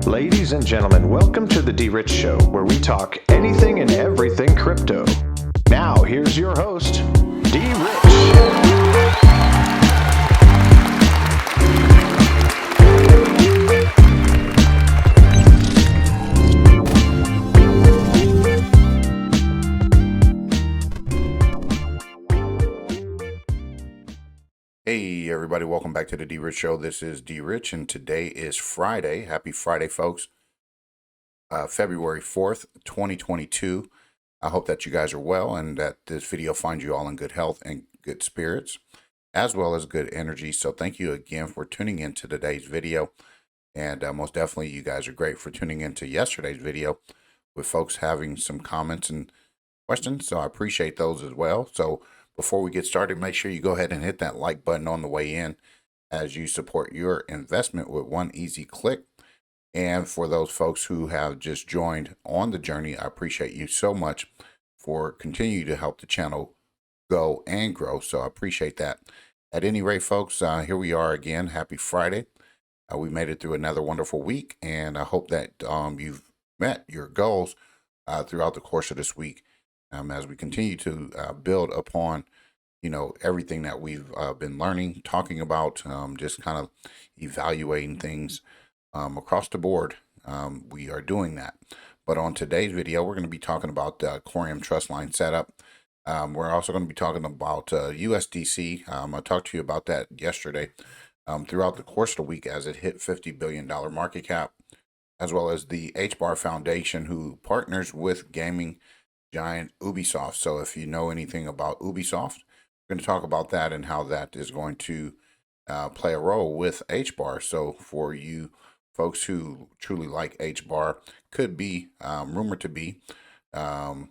Ladies and gentlemen, welcome to the DRich Show, where we talk anything and everything crypto. Now, here's your host, DRich. Hey everybody, welcome back to the DRich Show. This is DRich and today is Friday. Happy Friday, folks. February 4th, 2022. I hope that you guys are well and that this video finds you all in good health and good spirits, as well as good energy. So thank you again for tuning into today's video. And most definitely you guys are great for tuning into yesterday's video with folks having some comments and questions. So I appreciate those as well. So before we get started, make sure you go ahead and hit that like button on the way in as you support your investment with one easy click. And for those folks who have just joined on the journey, I appreciate you so much for continuing to help the channel go and grow. So I appreciate that. At any rate, folks, here we are again. Happy Friday. We made it through another wonderful week, and I hope that you've met your goals throughout the course of this week. As we continue to build upon, everything that we've been learning, talking about, just kind of evaluating things across the board. We are doing that. But on today's video, we're going to be talking about Coreum Trustline setup. We're also going to be talking about USDC. I talked to you about that yesterday. Throughout the course of the week as it hit $50 billion market cap, as well as the HBAR Foundation, who partners with gaming giant Ubisoft. So if you know anything about Ubisoft, we're going to talk about that and how that is going to play a role with HBAR. So for you folks who truly like HBAR, could be rumored to be ISO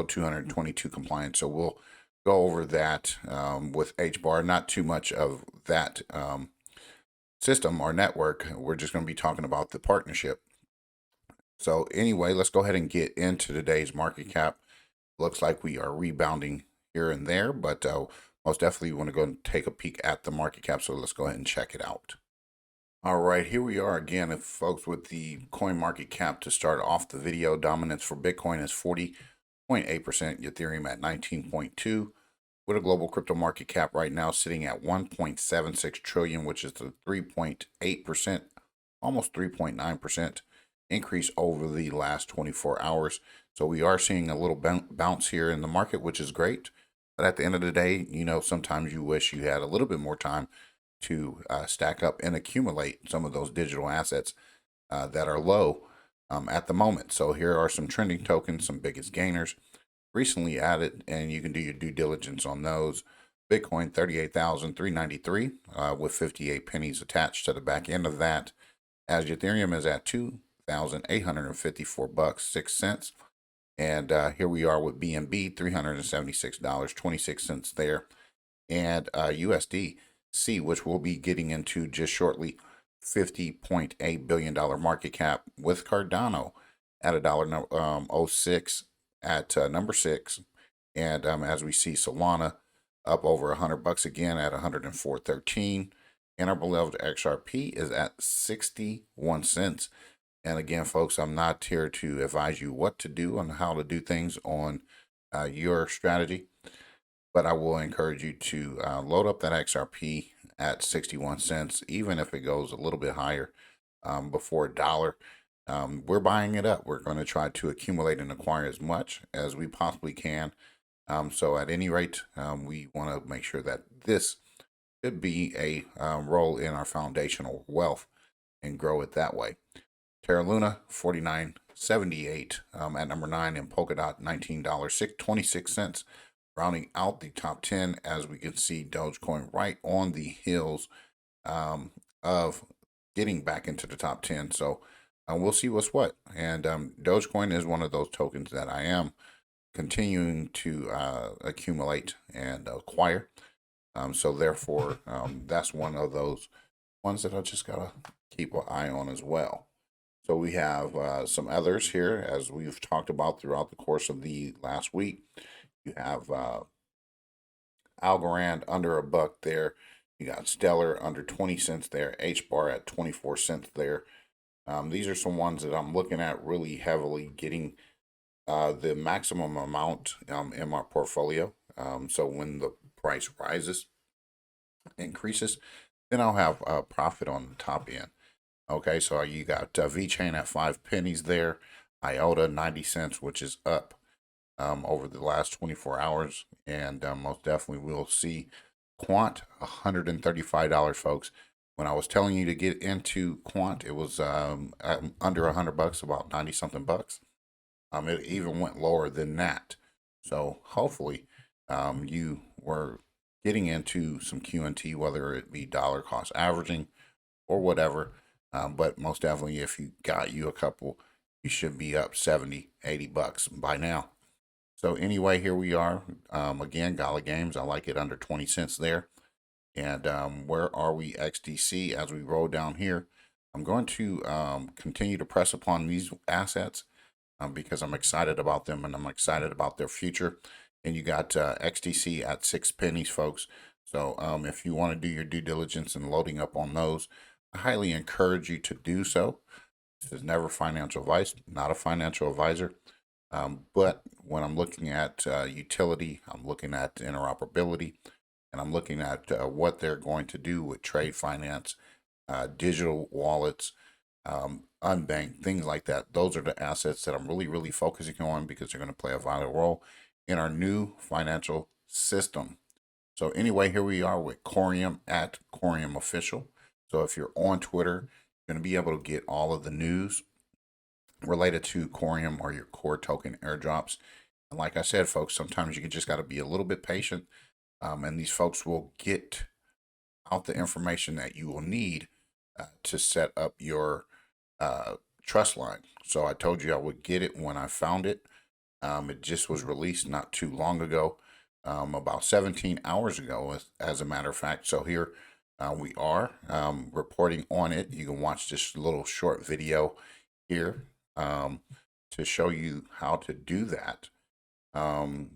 222 compliant. So we'll go over that with HBAR. Not too much of that system or network. We're just going to be talking about the partnership. So anyway, let's go ahead and get into today's market cap. Looks like we are rebounding here and there, but most definitely we want to go and take a peek at the market cap. So let's go ahead and check it out. All right, here we are again, folks, with the coin market cap to start off the video. Dominance for Bitcoin is 40.8%, Ethereum at 19.2%, with a global crypto market cap right now sitting at 1.76 trillion, which is the 3.8%, almost 3.9% increase over the last 24 hours. So we are seeing a little bounce here in the market, which is great. But at the end of the day, sometimes you wish you had a little bit more time to stack up and accumulate some of those digital assets that are low at the moment. So here are some trending tokens, some biggest gainers recently added, and you can do your due diligence on those. Bitcoin 38,393 with 58 pennies attached to the back end of that, as Ethereum is at $2,854.06. And here we are with BNB, $376.26 there, and USDC, which we'll be getting into just shortly, $50.8 billion market cap, with Cardano at $1.06 at number 6, and as we see Solana up over $100 again at 104.13, and our beloved XRP is at 61 cents. And again, folks, I'm not here to advise you what to do and how to do things on your strategy, but I will encourage you to load up that XRP at 61 cents, even if it goes a little bit higher before $1. We're buying it up. We're going to try to accumulate and acquire as much as we possibly can. So at any rate, we want to make sure that this could be a role in our foundational wealth and grow it that way. Terra Luna 49.78 at number 9, and Polkadot $19.26, rounding out the top 10, as we can see Dogecoin right on the heels of getting back into the top 10. So we'll see what's what. And Dogecoin is one of those tokens that I am continuing to accumulate and acquire. So therefore, that's one of those ones that I just gotta keep an eye on as well. So we have some others here, as we've talked about throughout the course of the last week. You have Algorand under $1 there. You got Stellar under 20 cents there. HBAR at 24 cents there. These are some ones that I'm looking at really heavily, getting the maximum amount in my portfolio. So when the price rises, increases, then I'll have a profit on the top end. Okay, so you got VeChain at 5 pennies there, IOTA 90 cents, which is up over the last 24 hours, and most definitely we'll see Quant $135, folks. When I was telling you to get into Quant, it was under $100, about 90 something bucks. It even went lower than that. So hopefully, you were getting into some QNT, whether it be dollar cost averaging or whatever. But most definitely, if you got you a couple, you should be up 70, 80 bucks by now. So anyway, here we are. Again, Gala Games, I like it under 20 cents there. And where are we, XDC? As we roll down here, I'm going to continue to press upon these assets because I'm excited about them and I'm excited about their future. And you got XDC at 6 pennies, folks. So if you want to do your due diligence and loading up on those, I highly encourage you to do so. This is never financial advice, not a financial advisor. But when I'm looking at utility, I'm looking at interoperability, and I'm looking at what they're going to do with trade finance, digital wallets, unbanked, things like that. Those are the assets that I'm really, really focusing on because they're going to play a vital role in our new financial system. So anyway, here we are with Coreum at Coreum Official. So if you're on Twitter, you're going to be able to get all of the news related to Coreum or your core token airdrops. And like I said, folks, sometimes you just got to be a little bit patient, and these folks will get out the information that you will need to set up your trust line. So I told you I would get it when I found it. It just was released not too long ago, about 17 hours ago, as a matter of fact. So here we are reporting on it. You can watch this little short video here to show you how to do that. They'll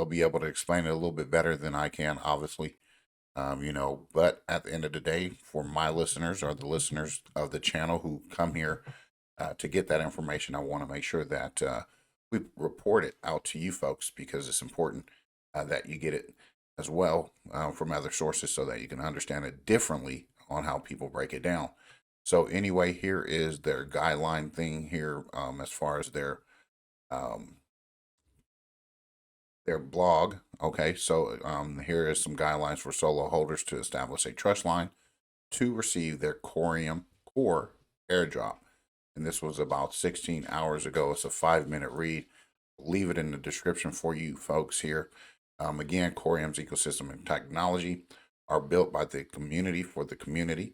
be able to explain it a little bit better than I can, obviously. But at the end of the day, for my listeners or the listeners of the channel who come here to get that information, I want to make sure that we report it out to you folks because it's important that you get it as well from other sources so that you can understand it differently on how people break it down. So anyway, here is their guideline thing here as far as their blog. Okay, so here is some guidelines for solo holders to establish a trust line to receive their Coreum core airdrop. And this was about 16 hours ago. It's a 5-minute read. Leave it in the description for you folks here. Again, Coreum's ecosystem and technology are built by the community for the community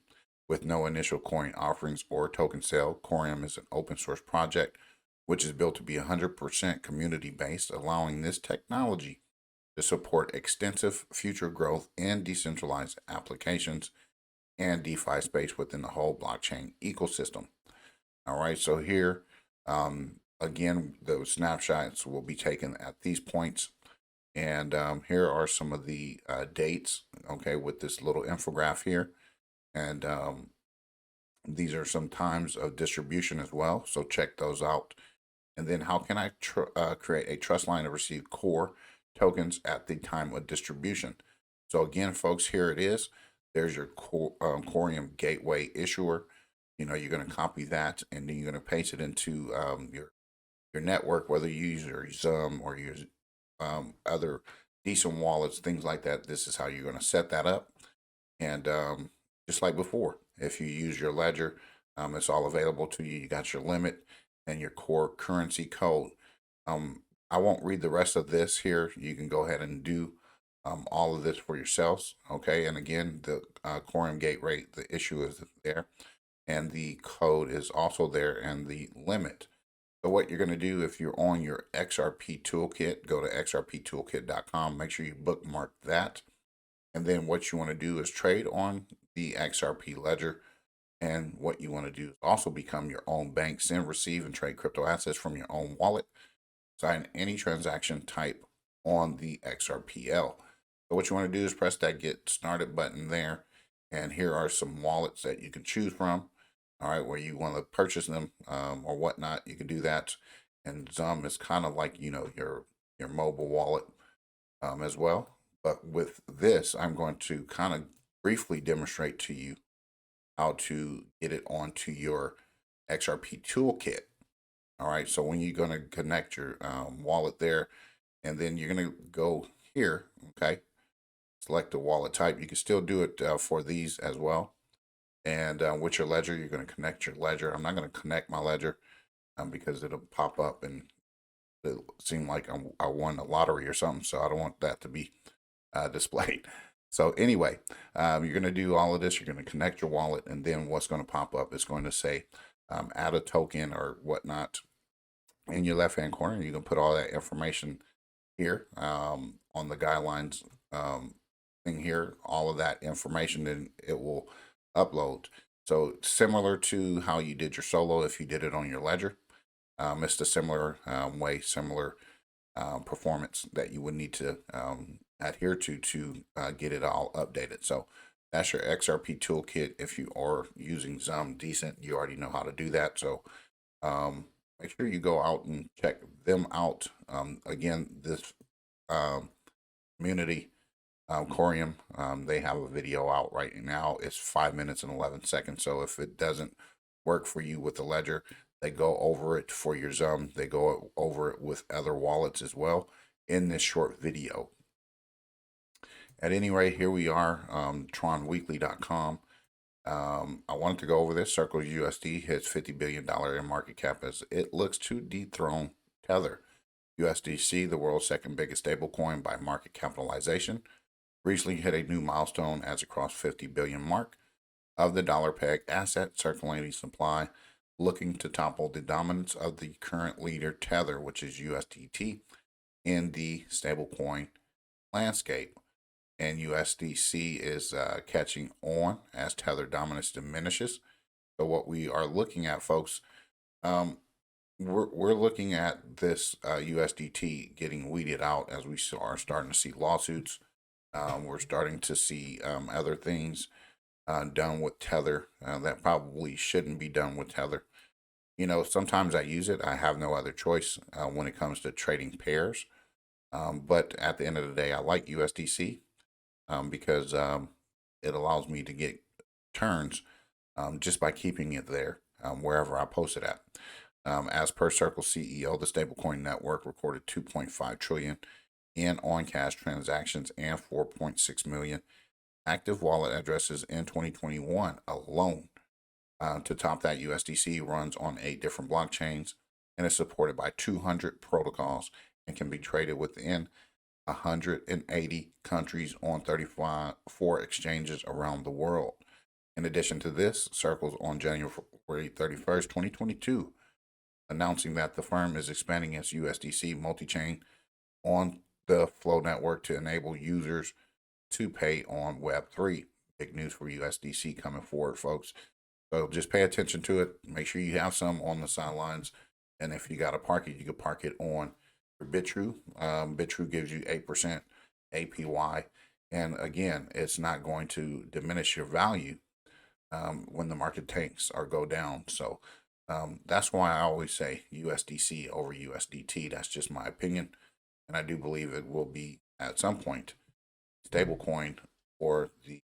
with no initial coin offerings or token sale. Coreum is an open source project which is built to be 100% community based, allowing this technology to support extensive future growth in decentralized applications and DeFi space within the whole blockchain ecosystem. All right, so here, again, those snapshots will be taken at these points. And here are some of the dates, okay, with this little infograph here. And these are some times of distribution as well, so check those out. And then how can I create a trust line to receive core tokens at the time of distribution? So again, folks, here it is. There's your Coreum gateway issuer. You're going to copy that and then you're going to paste it into your network, whether you use your Zoom or your other decent wallets, things like that. This is how you're going to set that up. And just like before, if you use your ledger, it's all available to you. You got your limit and your core currency code. I won't read the rest of this here. You can go ahead and do all of this for yourselves. Okay. And again, the Coreum gate rate, the issue is there and the code is also there and the limit. So what you're going to do if you're on your XRP toolkit, go to xrptoolkit.com. Make sure you bookmark that. And then what you want to do is trade on the XRP ledger. And what you want to do is also become your own bank, send, receive, and trade crypto assets from your own wallet. Sign any transaction type on the XRPL. So what you want to do is press that get started button there. And here are some wallets that you can choose from. all right, where you want to purchase them or whatnot, you can do that. And Zum is kind of like, your mobile wallet as well. But with this, I'm going to kind of briefly demonstrate to you how to get it onto your XRP toolkit. All right, so when you're going to connect your wallet there, and then you're going to go here, okay, select the wallet type. You can still do it for these as well. And with your ledger, you're going to connect your ledger. I'm not going to connect my ledger because it'll pop up and it'll seem like I won a lottery or something. So I don't want that to be displayed. So anyway, you're going to do all of this. You're going to connect your wallet, and then what's going to pop up is going to say add a token or whatnot in your left-hand corner. You can put all that information here on the guidelines thing here, all of that information, and it will upload. So similar to how you did your solo, if you did it on your ledger, it's a similar way, similar performance that you would need to adhere to get it all updated. So that's your XRP toolkit. If you are using Zum Decent, you already know how to do that. So make sure you go out and check them out. Again, this community, Coreum, they have a video out right now. It's 5 minutes and 11 seconds. So if it doesn't work for you with the ledger, they go over it for your Zum. They go over it with other wallets as well in this short video. At any rate, here we are, tronweekly.com. I wanted to go over this. Circle USD hits $50 billion in market cap as it looks to dethrone Tether. USDC, the world's second biggest stablecoin by market capitalization, recently hit a new milestone as it crossed 50 billion mark of the dollar peg asset circulating supply, looking to topple the dominance of the current leader Tether, which is USDT, in the stablecoin landscape. And USDC is catching on as Tether dominance diminishes. So what we are looking at, folks, we're looking at this USDT getting weeded out as we are starting to see lawsuits. We're starting to see other things done with Tether that probably shouldn't be done with Tether. Sometimes I use it. I have no other choice when it comes to trading pairs. But at the end of the day, I like USDC because it allows me to get turns just by keeping it there wherever I post it at. As per Circle CEO, the stablecoin network recorded 2.5 trillion in on-cash transactions and 4.6 million active wallet addresses in 2021 alone. To top that, USDC runs on 8 different blockchains and is supported by 200 protocols and can be traded within 180 countries on 34 exchanges around the world. In addition to this, Circle's on January 31st, 2022, announcing that the firm is expanding its USDC multi-chain on the Flow network to enable users to pay on Web3. Big news for USDC coming forward, folks. So just pay attention to it. Make sure you have some on the sidelines. And if you got to park it, you can park it on your BitTrue. BitTrue gives you 8% APY. And again, it's not going to diminish your value when the market tanks or go down. So that's why I always say USDC over USDT. That's just my opinion. And I do believe it will be at some point stablecoin or the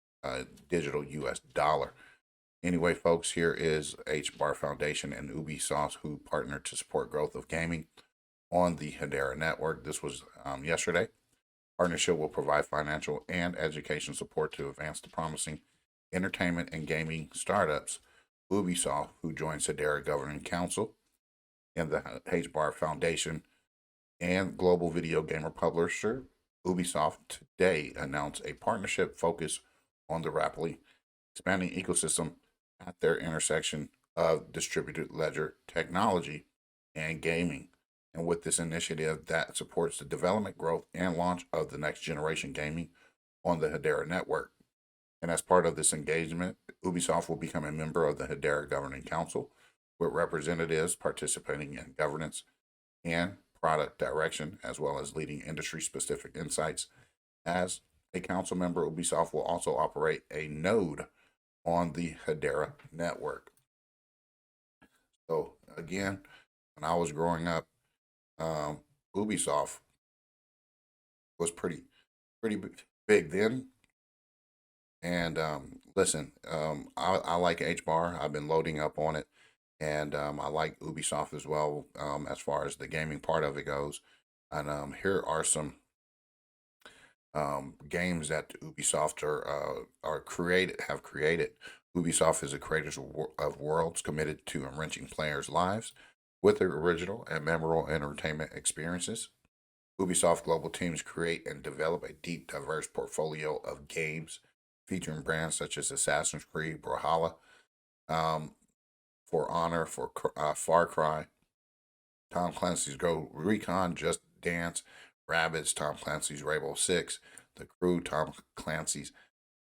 digital US dollar. Anyway, folks, here is HBAR Foundation and Ubisoft who partnered to support growth of gaming on the Hedera network. This was yesterday. Partnership will provide financial and education support to advance the promising entertainment and gaming startups. Ubisoft, who joins Hedera Governing Council and the HBAR Foundation and global video gamer publisher, Ubisoft today announced a partnership focused on the rapidly expanding ecosystem at their intersection of distributed ledger technology and gaming. And with this initiative that supports the development, growth, and launch of the next generation gaming on the Hedera network. And as part of this engagement, Ubisoft will become a member of the Hedera Governing Council, with representatives participating in governance and product direction, as well as leading industry-specific insights. As a council member, Ubisoft will also operate a node on the Hedera network. So again, when I was growing up, Ubisoft was pretty big then. And listen, I like HBAR. I've been loading up on it, and I like Ubisoft as well, as far as the gaming part of it goes. And here are some games that Ubisoft are have created. Ubisoft is a creator of worlds committed to enriching players' lives with their original and memorable entertainment experiences. Ubisoft global teams create and develop a deep, diverse portfolio of games featuring brands such as Assassin's Creed, Brawlhalla, um, For Honor, Far Cry, Tom Clancy's Go Recon, Just Dance, Rabbids, Tom Clancy's Rainbow Six, The Crew, Tom Clancy's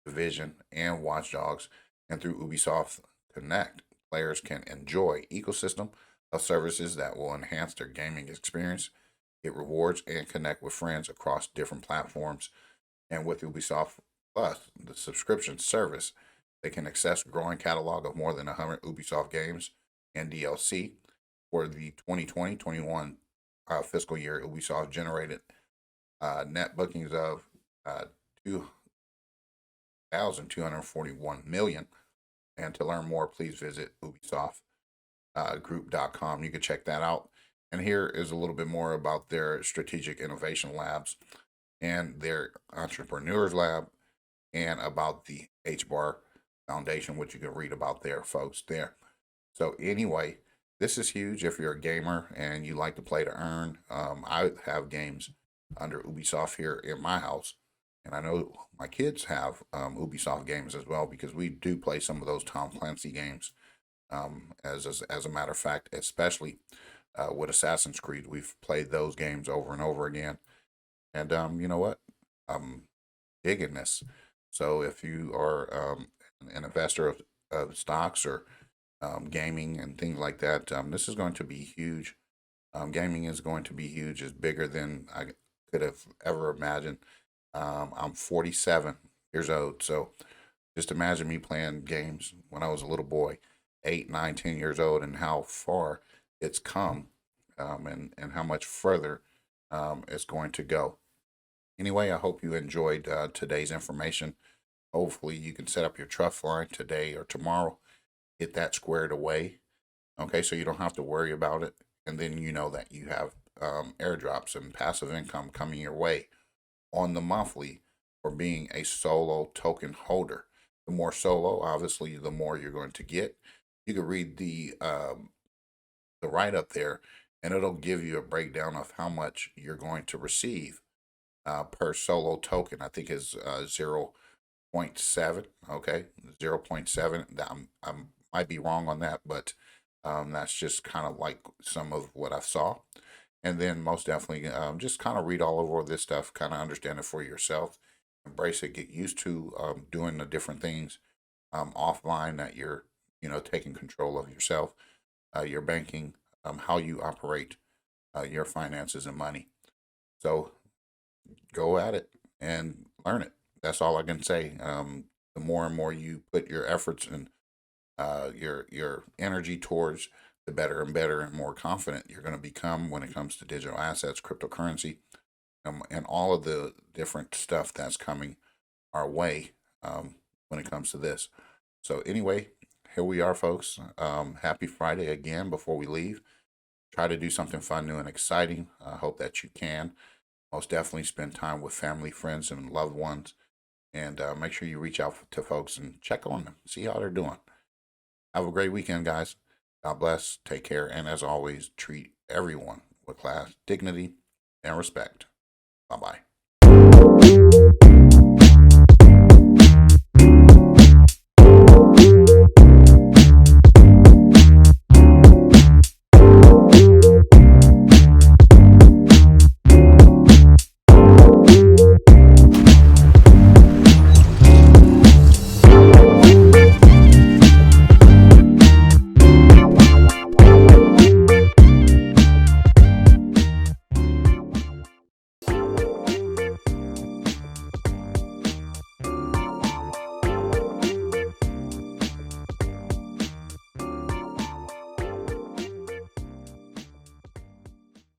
Division, and Watch Dogs. And through Ubisoft Connect, players can enjoy ecosystem of services that will enhance their gaming experience, get rewards, and connect with friends across different platforms. And with Ubisoft Plus, the subscription service, they can access a growing catalog of more than 100 Ubisoft games and DLC. For the 2020-21 fiscal year, Ubisoft generated net bookings of 2,241 million. And to learn more, please visit ubisoftgroup.com. You can check that out. And here is a little bit more about their strategic innovation labs and their entrepreneurs lab, and about the HBAR Foundation, which you can read about there, folks, there. So anyway, this is huge if you're a gamer and you like to play to earn. I have games under Ubisoft here in my house, and I know my kids have Ubisoft games as well, because we do play some of those Tom Clancy games. As a matter of fact, especially with Assassin's Creed, we've played those games over and over again. And you know what? I'm digging this. So if you are an investor of stocks or gaming and things like that, this is going to be huge. Gaming is going to be huge. It's bigger than I could have ever imagined. I'm 47 years old, so just imagine me playing games when I was a little boy, 8, 9, 10 years old, and how far it's come, and how much further it's going to go. Anyway, I hope you enjoyed today's information. Hopefully, you can set up your trust line today or tomorrow, get that squared away. Okay, so you don't have to worry about it. And then you know that you have airdrops and passive income coming your way on the monthly for being a solo token holder. The more solo, obviously, the more you're going to get. You can read the write up there, and it'll give you a breakdown of how much you're going to receive per solo token. I think is 0.7. Okay, 0.7. I might be wrong on that, but that's just kind of like some of what I saw. And then most definitely, just kind of read all over this stuff, kind of understand it for yourself, embrace it, get used to doing the different things offline, that you're, taking control of yourself, your banking, how you operate your finances and money. So go at it and learn it. That's all I can say. The more and more you put your efforts and your energy towards, the better and better and more confident you're going to become when it comes to digital assets, cryptocurrency, and all of the different stuff that's coming our way when it comes to this. So anyway, here we are, folks. Happy Friday again. Before we leave, try to do something fun, new, and exciting. I hope that you can. Most definitely spend time with family, friends, and loved ones. And make sure you reach out to folks and check on them, see how they're doing. Have a great weekend, guys. God bless. Take care. And as always, treat everyone with class, dignity, and respect. Bye bye.